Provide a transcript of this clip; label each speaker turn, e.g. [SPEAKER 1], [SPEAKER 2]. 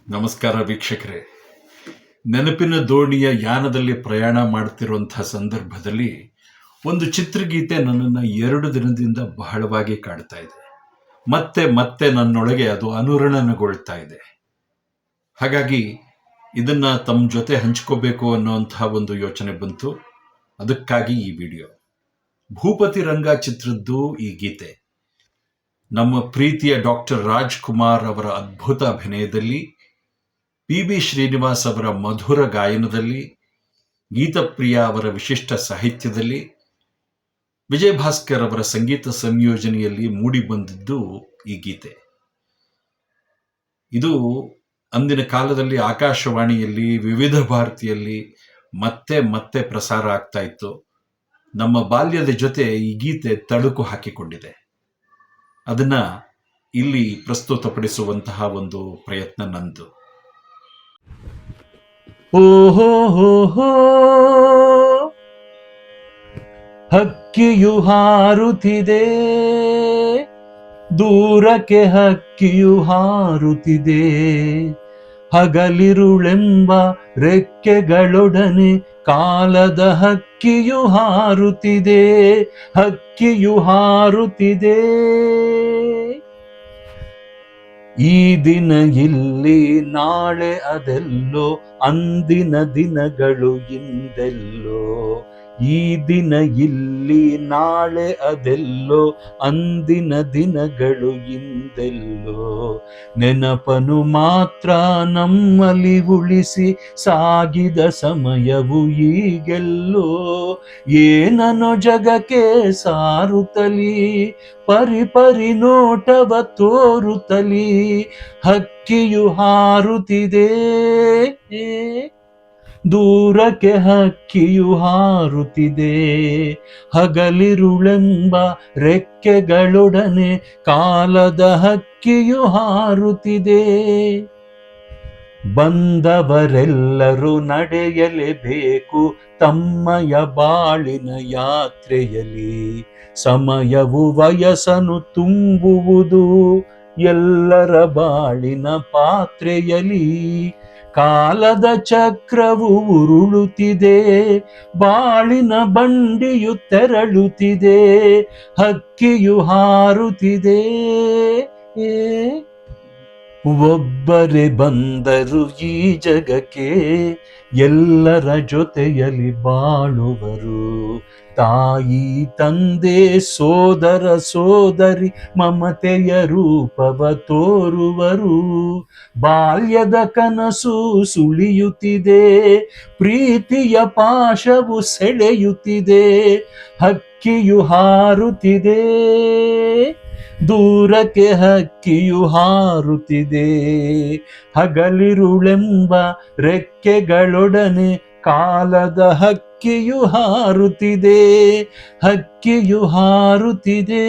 [SPEAKER 1] ನಮಸ್ಕಾರ ವೀಕ್ಷಕರೇ. ನೆನಪಿನ ದೋಣಿಯ ಯಾನದಲ್ಲಿ ಪ್ರಯಾಣ ಮಾಡ್ತಿರುವಂತಹ ಸಂದರ್ಭದಲ್ಲಿ ಒಂದು ಚಿತ್ರಗೀತೆ ನನ್ನನ್ನು 2 ದಿನದಿಂದ ಬಹಳವಾಗಿ ಕಾಡ್ತಾ ಇದೆ. ಮತ್ತೆ ಮತ್ತೆ ನನ್ನೊಳಗೆ ಅದು ಅನುರಣನಗೊಳ್ತಾ ಇದೆ. ಹಾಗಾಗಿ ಇದನ್ನ ತಮ್ಮ ಜೊತೆ ಹಂಚ್ಕೋಬೇಕು ಅನ್ನೋಂತಹ ಒಂದು ಯೋಚನೆ ಬಂತು. ಅದಕ್ಕಾಗಿ ಈ ವಿಡಿಯೋ. ಭೂಪತಿ ರಂಗ ಚಿತ್ರದ್ದು ಈ ಗೀತೆ ನಮ್ಮ ಪ್ರೀತಿಯ ಡಾಕ್ಟರ್ ರಾಜ್ಕುಮಾರ್ ಅವರ ಅದ್ಭುತ ಅಭಿನಯದಲ್ಲಿ, ಪಿ.ಬಿ. ಶ್ರೀನಿವಾಸ್ ಅವರ ಮಧುರ ಗಾಯನದಲ್ಲಿ, ಗೀತಪ್ರಿಯ ಅವರ ವಿಶಿಷ್ಟ ಸಾಹಿತ್ಯದಲ್ಲಿ, ವಿಜಯ ಭಾಸ್ಕರ್ ಅವರ ಸಂಗೀತ ಸಂಯೋಜನೆಯಲ್ಲಿ ಮೂಡಿ ಬಂದಿದ್ದು ಈ ಗೀತೆ. ಇದು ಅಂದಿನ ಕಾಲದಲ್ಲಿ ಆಕಾಶವಾಣಿಯಲ್ಲಿ, ವಿವಿಧ ಭಾರತಿಯಲ್ಲಿ ಮತ್ತೆ ಮತ್ತೆ ಪ್ರಸಾರ ಆಗ್ತಾ ಇತ್ತು. ನಮ್ಮ ಬಾಲ್ಯದ ಜೊತೆ ಈ ಗೀತೆ ತಳುಕು ಹಾಕಿಕೊಂಡಿದೆ. ಅದನ್ನ ಇಲ್ಲಿ ಪ್ರಸ್ತುತಪಡಿಸುವಂತಹ ಒಂದು ಪ್ರಯತ್ನ ನಂದು.
[SPEAKER 2] ಓಹೋ ಹೋ ಹೋ, ಹಕ್ಕಿಯು ಹಾರುತ್ತಿದೆ, ದೂರಕ್ಕೆ ಹಕ್ಕಿಯು ಹಾರುತ್ತಿದೆ, ಹಗಲಿರುಳೆಂಬ ರೆಕ್ಕೆಗಳೊಡನೆ ಕಾಲದ ಹಕ್ಕಿಯು ಹಾರುತ್ತಿದೆ, ಹಕ್ಕಿಯು ಹಾರುತ್ತಿದೆ. ಈ ದಿನ ಇಲ್ಲಿ, ನಾಳೆ ಅದೆಲ್ಲೋ, ಅಂದಿನ ದಿನಗಳು ಇಂದೆಲ್ಲೋ. ಈ ದಿನ ಇಲ್ಲಿ, ನಾಳೆ ಅದೆಲ್ಲೋ, ಅಂದಿನ ದಿನಗಳು ಇಂದೆಲ್ಲೋ. ನೆನಪನು ಮಾತ್ರ ನಮ್ಮಲ್ಲಿ ಉಳಿಸಿ ಸಾಗಿದ ಸಮಯವು ಈಗೆಲ್ಲೋ. ಏನನೋ ಜಗಕ್ಕೆ ಸಾರುತ್ತಲಿ, ಪರಿಪರಿ ನೋಟವ ತೋರುತ್ತಲಿ, ಹಕ್ಕಿಯು ಹಾರುತ್ತಿದೆ, ದೂರಕ್ಕೆ ಹಕ್ಕಿಯು ಹಾರುತ್ತಿದೆ, ಹಗಲಿರುಳೆಂಬ ರೆಕ್ಕೆಗಳೊಡನೆ ಕಾಲದ ಹಕ್ಕಿಯು ಹಾರುತ್ತಿದೆ. ಬಂದವರೆಲ್ಲರೂ ನಡೆಯಲೇಬೇಕು ತಮ್ಮಯ ಬಾಳಿನ ಯಾತ್ರೆಯಲ್ಲಿ. ಸಮಯವು ವಯಸ್ಸನ್ನು ತುಂಬುವುದು ಎಲ್ಲರ ಬಾಳಿನ ಪಾತ್ರೆಯಲ್ಲಿ. ಕಾಲದ ಚಕ್ರವು ಉರುಳುತ್ತಿದೆ, ಬಾಳಿನ ಬಂಡಿಯು ತೆರಳುತ್ತಿದೆ, ಹಕ್ಕಿಯು ಹಾರುತ್ತಿದೆ. ಒಬ್ಬರೇ ಬಂದರು ಈ ಜಗಕ್ಕೆ, ಎಲ್ಲರ ಜೊತೆಯಲ್ಲಿ ಬಾಳುವರು. ತಾಯಿ ತಂದೆ ಸೋದರ ಸೋದರಿ ಮಮತೆಯ ರೂಪವ ತೋರುವರು. ಬಾಲ್ಯದ ಕನಸು ಸುಳಿಯುತ್ತಿದೆ, ಪ್ರೀತಿಯ ಪಾಶವು ಸೆಳೆಯುತ್ತಿದೆ, ಹಕ್ಕಿಯು ಹಾರುತ್ತಿದೆ, ದೂರಕ್ಕೆ ಹಕ್ಕಿಯು ಹಾರುತ್ತಿದೆ, ಹಗಲಿರುಳೆಂಬ ರೆಕ್ಕೆಗಳೊಡನೆ ಕಾಲದ ಹಕ್ಕಿಯು ಹಾರುತ್ತಿದೆ, ಹಕ್ಕಿಯು ಹಾರುತ್ತಿದೆ.